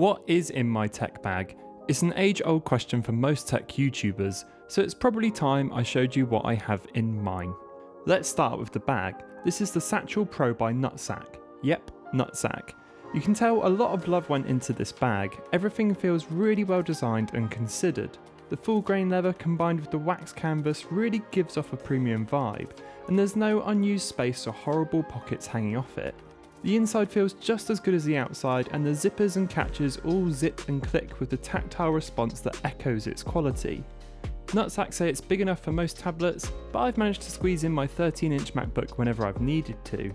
What is in my tech bag? It's an age-old question for most tech YouTubers, so it's probably time I showed you what I have in mine. Let's start with the bag. This is the Satchel Pro by Nutsack. Yep, Nutsack. You can tell a lot of love went into this bag. Everything feels really well designed and considered. The full grain leather combined with the wax canvas really gives off a premium vibe, and there's no unused space or horrible pockets hanging off it. The inside feels just as good as the outside, and the zippers and catches all zip and click with the tactile response that echoes its quality. Nutsack say it's big enough for most tablets, but I've managed to squeeze in my 13-inch MacBook whenever I've needed to.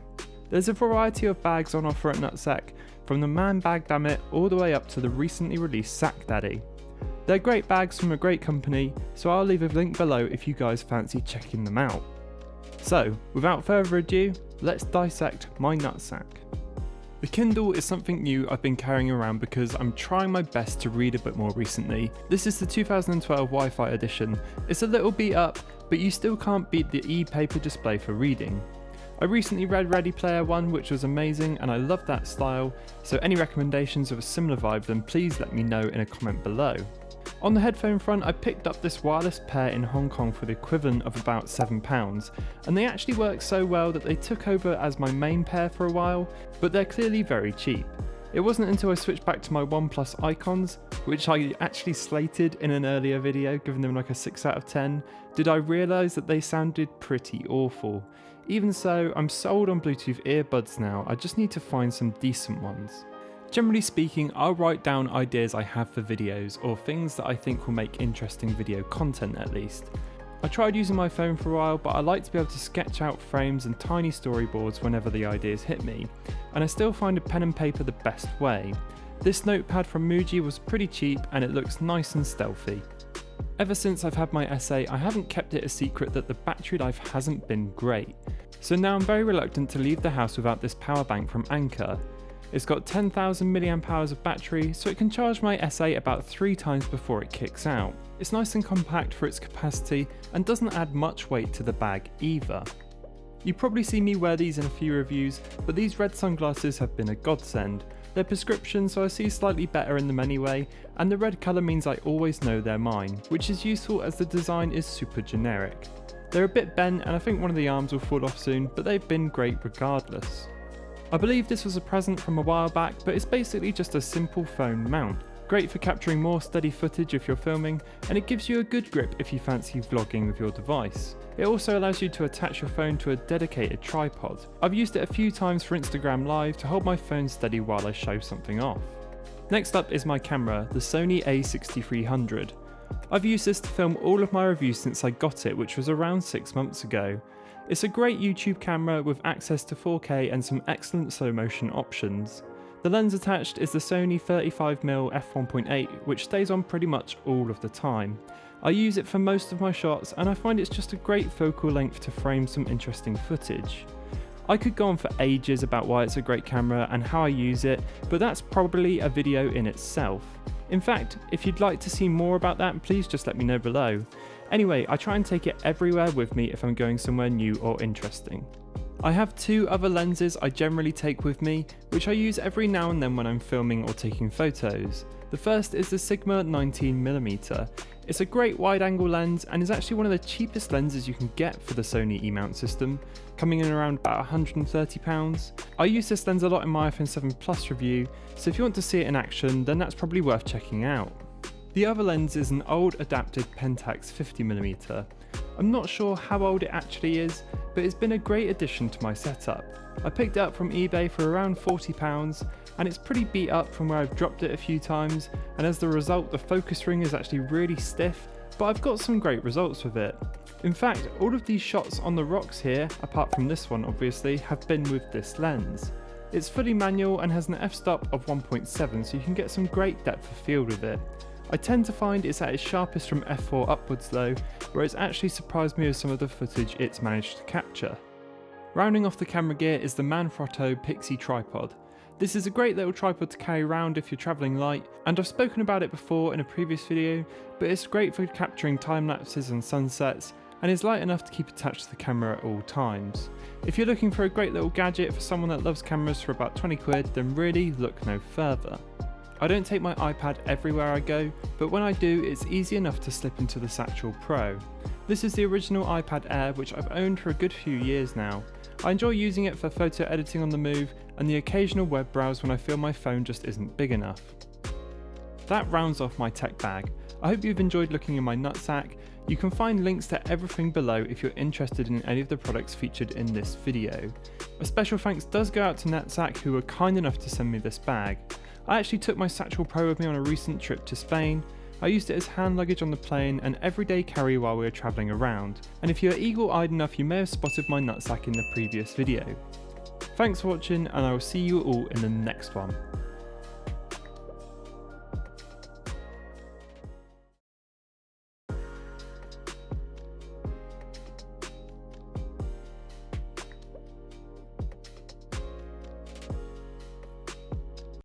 There's a variety of bags on offer at Nutsack, from the Man Bag Dammit all the way up to the recently released Sack Daddy. They're great bags from a great company, so I'll leave a link below if you guys fancy checking them out. So, without further ado, let's dissect my Nutsack. The Kindle is something new I've been carrying around because I'm trying my best to read a bit more recently. This is the 2012 Wi-Fi edition. It's a little beat up, but you still can't beat the e-paper display for reading. I recently read Ready Player One, which was amazing, and I love that style, so any recommendations of a similar vibe then please let me know in a comment below. On the headphone front, I picked up this wireless pair in Hong Kong for the equivalent of about £7, and they actually work so well that they took over as my main pair for a while, but they're clearly very cheap. It wasn't until I switched back to my OnePlus Icons, which I actually slated in an earlier video, giving them like a 6 out of 10, did I realise that they sounded pretty awful. Even so, I'm sold on Bluetooth earbuds now, I just need to find some decent ones. Generally speaking, I'll write down ideas I have for videos, or things that I think will make interesting video content at least. I tried using my phone for a while, but I like to be able to sketch out frames and tiny storyboards whenever the ideas hit me, and I still find a pen and paper the best way. This notepad from Muji was pretty cheap and it looks nice and stealthy. Ever since I've had my essay, I haven't kept it a secret that the battery life hasn't been great. So now I'm very reluctant to leave the house without this power bank from Anker. It's got 10,000 mAh of battery, so it can charge my essay about 3 times before it kicks out. It's nice and compact for its capacity and doesn't add much weight to the bag either. You probably see me wear these in a few reviews, but these red sunglasses have been a godsend. They're prescription, so I see slightly better in them anyway, and the red colour means I always know they're mine, which is useful as the design is super generic. They're a bit bent and I think one of the arms will fall off soon, but they've been great regardless. I believe this was a present from a while back, but it's basically just a simple phone mount. Great for capturing more steady footage if you're filming, and it gives you a good grip if you fancy vlogging with your device. It also allows you to attach your phone to a dedicated tripod. I've used it a few times for Instagram Live to hold my phone steady while I show something off. Next up is my camera, the Sony a6300. I've used this to film all of my reviews since I got it, which was around 6 months ago. It's a great YouTube camera with access to 4K and some excellent slow motion options. The lens attached is the Sony 35mm f1.8, which stays on pretty much all of the time. I use it for most of my shots and I find it's just a great focal length to frame some interesting footage. I could go on for ages about why it's a great camera and how I use it, but that's probably a video in itself. In fact, if you'd like to see more about that, please just let me know below. Anyway, I try and take it everywhere with me if I'm going somewhere new or interesting. I have 2 other lenses I generally take with me, which I use every now and then when I'm filming or taking photos. The first is the Sigma 19mm. It's a great wide angle lens and is actually one of the cheapest lenses you can get for the Sony E-mount system, coming in around about £130. I use this lens a lot in my iPhone 7 Plus review, so if you want to see it in action, then that's probably worth checking out. The other lens is an old adapted Pentax 50mm. I'm not sure how old it actually is, but it's been a great addition to my setup. I picked it up from eBay for around £40 and it's pretty beat up from where I've dropped it a few times, and as the result the focus ring is actually really stiff, but I've got some great results with it. In fact, all of these shots on the rocks here, apart from this one obviously, have been with this lens. It's fully manual and has an f-stop of 1.7, so you can get some great depth of field with it. I tend to find it's at its sharpest from f4 upwards though, where it's actually surprised me with some of the footage it's managed to capture. Rounding off the camera gear is the Manfrotto Pixi tripod. This is a great little tripod to carry around if you're travelling light, and I've spoken about it before in a previous video, but it's great for capturing time lapses and sunsets, and is light enough to keep attached to the camera at all times. If you're looking for a great little gadget for someone that loves cameras for about 20 quid, then really look no further. I don't take my iPad everywhere I go, but when I do, it's easy enough to slip into the Satchel Pro. This is the original iPad Air, which I've owned for a good few years now. I enjoy using it for photo editing on the move and the occasional web browse when I feel my phone just isn't big enough. That rounds off my tech bag. I hope you've enjoyed looking in my nutsack. You can find links to everything below if you're interested in any of the products featured in this video. A special thanks does go out to Netsack, who were kind enough to send me this bag. I actually took my Satchel Pro with me on a recent trip to Spain. I used it as hand luggage on the plane and everyday carry while we were travelling around, and if you're eagle-eyed enough you may have spotted my nutsack in the previous video. Thanks for watching, and I will see you all in the next one.